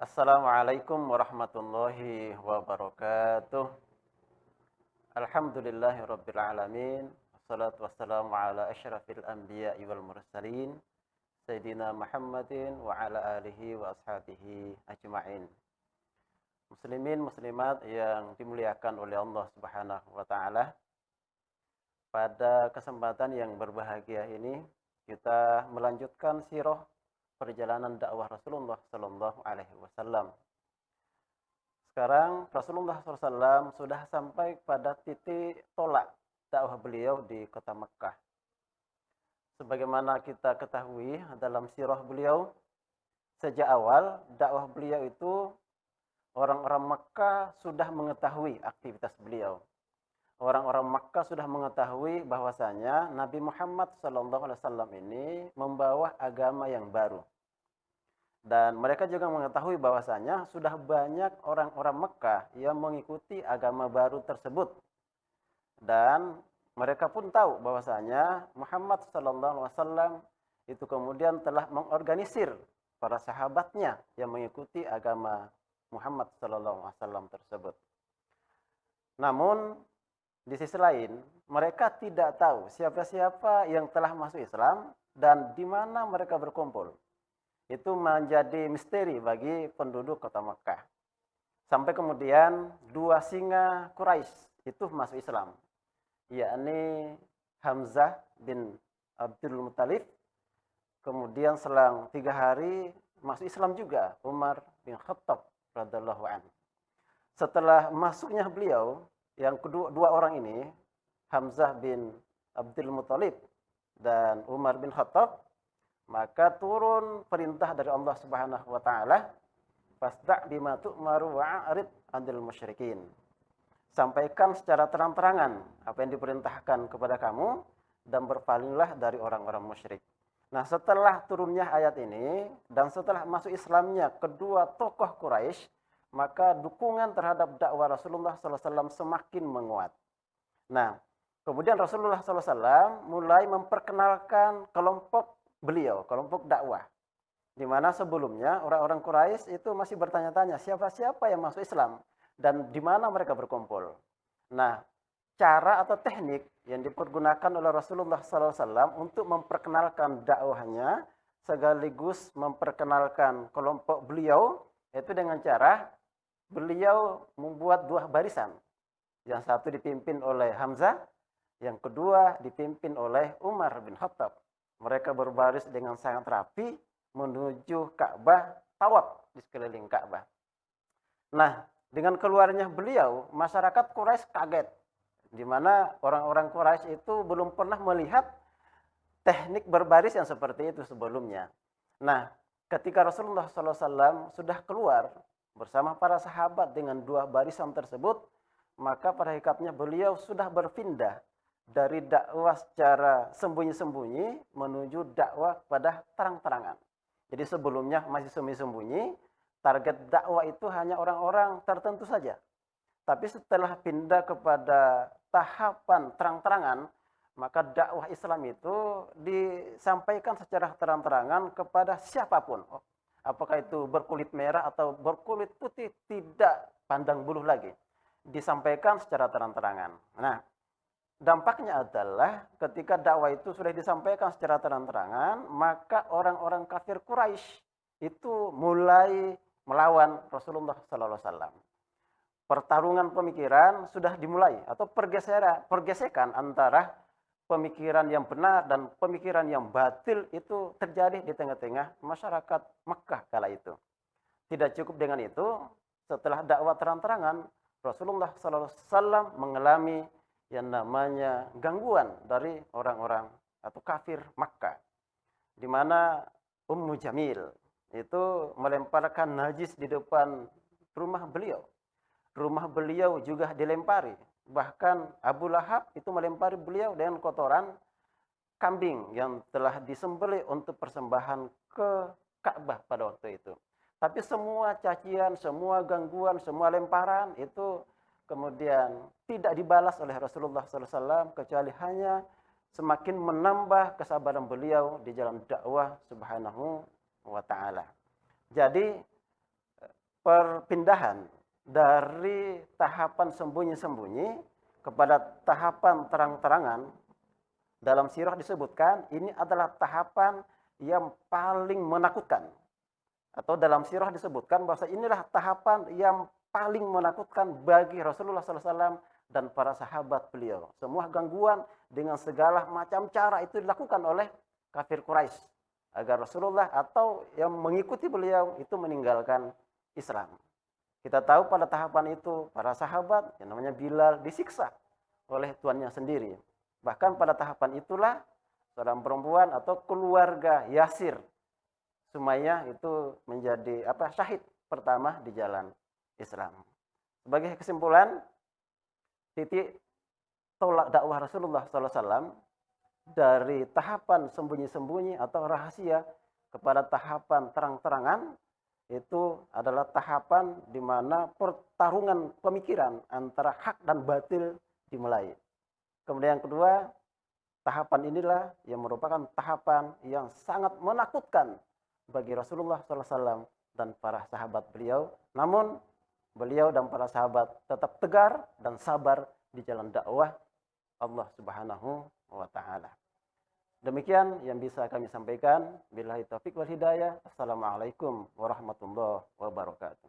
Assalamualaikum warahmatullahi wabarakatuh. Alhamdulillahirabbil alamin. Wassalatu wassalamu ala asyrafil anbiya'i wal mursalin Sayyidina Muhammadin wa ala alihi wa ashabihi ajma'in. Muslimin muslimat yang dimuliakan oleh Allah Subhanahu wa taala. Pada kesempatan yang berbahagia ini kita melanjutkan sirah perjalanan dakwah Rasulullah sallallahu alaihi wasallam. Sekarang Rasulullah SAW sudah sampai pada titik tolak dakwah beliau di kota Mekkah. Sebagaimana kita ketahui dalam sirah beliau, sejak awal dakwah beliau itu orang-orang Mekkah sudah mengetahui aktivitas beliau. Orang-orang Makkah sudah mengetahui bahwasanya Nabi Muhammad SAW ini membawa agama yang baru. Dan mereka juga mengetahui bahwasanya sudah banyak orang-orang Mekkah yang mengikuti agama baru tersebut. Dan mereka pun tahu bahwasanya Muhammad SAW itu kemudian telah mengorganisir para sahabatnya yang mengikuti agama Muhammad SAW tersebut. Namun di sisi lain, mereka tidak tahu siapa-siapa yang telah masuk Islam dan di mana mereka berkumpul. Itu menjadi misteri bagi penduduk kota Mekkah. Sampai kemudian dua singa Quraisy itu masuk Islam, yakni Hamzah bin Abdul Muttalib. Kemudian selang 3 hari masuk Islam juga Umar bin Khattab radhiyallahu anhu. Setelah masuknya beliau, yang kedua dua orang ini, Hamzah bin Abdul Muttalib dan Umar bin Khattab, maka turun perintah dari Allah Subhanahu wa taala, fasda' bima tu'maru wa'rid 'anil musyrikin. Sampaikan secara terang-terangan apa yang diperintahkan kepada kamu dan berpalinglah dari orang-orang musyrik. Nah, setelah turunnya ayat ini dan setelah masuk Islamnya kedua tokoh Quraisy, maka dukungan terhadap dakwah Rasulullah SAW semakin menguat. Nah, kemudian Rasulullah SAW mulai memperkenalkan kelompok beliau, kelompok dakwah. Di mana sebelumnya orang-orang Quraisy itu masih bertanya-tanya siapa-siapa yang masuk Islam dan di mana mereka berkumpul. Nah, cara atau teknik yang dipergunakan oleh Rasulullah SAW untuk memperkenalkan dakwahnya sekaligus memperkenalkan kelompok beliau itu dengan cara beliau membuat dua barisan. Yang satu dipimpin oleh Hamzah, yang kedua dipimpin oleh Umar bin Khattab. Mereka berbaris dengan sangat rapi menuju Ka'bah, tawaf di sekeliling Ka'bah. Nah, dengan keluarnya beliau, masyarakat Quraisy kaget. Di mana orang-orang Quraisy itu belum pernah melihat teknik berbaris yang seperti itu sebelumnya. Nah, ketika Rasulullah SAW sudah keluar bersama para sahabat dengan dua barisan tersebut, maka pada hakikatnya beliau sudah berpindah dari dakwah secara sembunyi-sembunyi menuju dakwah pada terang-terangan. Jadi sebelumnya masih sembunyi-sembunyi, target dakwah itu hanya orang-orang tertentu saja. Tapi setelah pindah kepada tahapan terang-terangan, maka dakwah Islam itu disampaikan secara terang-terangan kepada siapapun. Apakah itu berkulit merah atau berkulit putih, tidak pandang bulu lagi. Disampaikan secara terang-terangan. Nah, dampaknya adalah ketika dakwah itu sudah disampaikan secara terang-terangan, maka orang-orang kafir Quraisy itu mulai melawan Rasulullah SAW. Pertarungan pemikiran sudah dimulai atau pergesekan antara pemikiran yang benar dan pemikiran yang batil itu terjadi di tengah-tengah masyarakat Mekkah kala itu. Tidak cukup dengan itu, setelah dakwah terang-terangan, Rasulullah SAW mengalami yang namanya gangguan dari orang-orang atau kafir Makkah, di mana Ummu Jamil itu melemparkan najis di depan rumah beliau. Rumah beliau juga dilempari. Bahkan Abu Lahab itu melempari beliau dengan kotoran kambing yang telah disembelih untuk persembahan ke Ka'bah pada waktu itu. Tapi semua cacian, semua gangguan, semua lemparan itu kemudian tidak dibalas oleh Rasulullah SAW kecuali hanya semakin menambah kesabaran beliau di jalan dakwah Subhanahu wa ta'ala. Jadi perpindahan dari tahapan sembunyi-sembunyi kepada tahapan terang-terangan. Dalam sirah disebutkan ini adalah tahapan yang paling menakutkan. Atau dalam sirah disebutkan bahwa inilah tahapan yang paling menakutkan bagi Rasulullah SAW dan para sahabat beliau. Semua gangguan dengan segala macam cara itu dilakukan oleh kafir Quraisy agar Rasulullah atau yang mengikuti beliau itu meninggalkan Islam. Kita tahu pada tahapan itu para sahabat yang namanya Bilal disiksa oleh tuannya sendiri. Bahkan pada tahapan itulah seorang perempuan atau keluarga Yasir Sumayyah itu menjadi syahid pertama di jalan Islam. Sebagai kesimpulan, titik tolak dakwah Rasulullah SAW dari tahapan sembunyi-sembunyi atau rahasia kepada tahapan terang-terangan itu adalah tahapan di mana pertarungan pemikiran antara hak dan batil dimulai. Kemudian yang kedua, tahapan inilah yang merupakan tahapan yang sangat menakutkan bagi Rasulullah SAW dan para sahabat beliau. Namun beliau dan para sahabat tetap tegar dan sabar di jalan dakwah Allah Subhanahu wa Ta'ala. Demikian yang bisa kami sampaikan. Billahi taufiq wal hidayah. Assalamualaikum warahmatullahi wabarakatuh.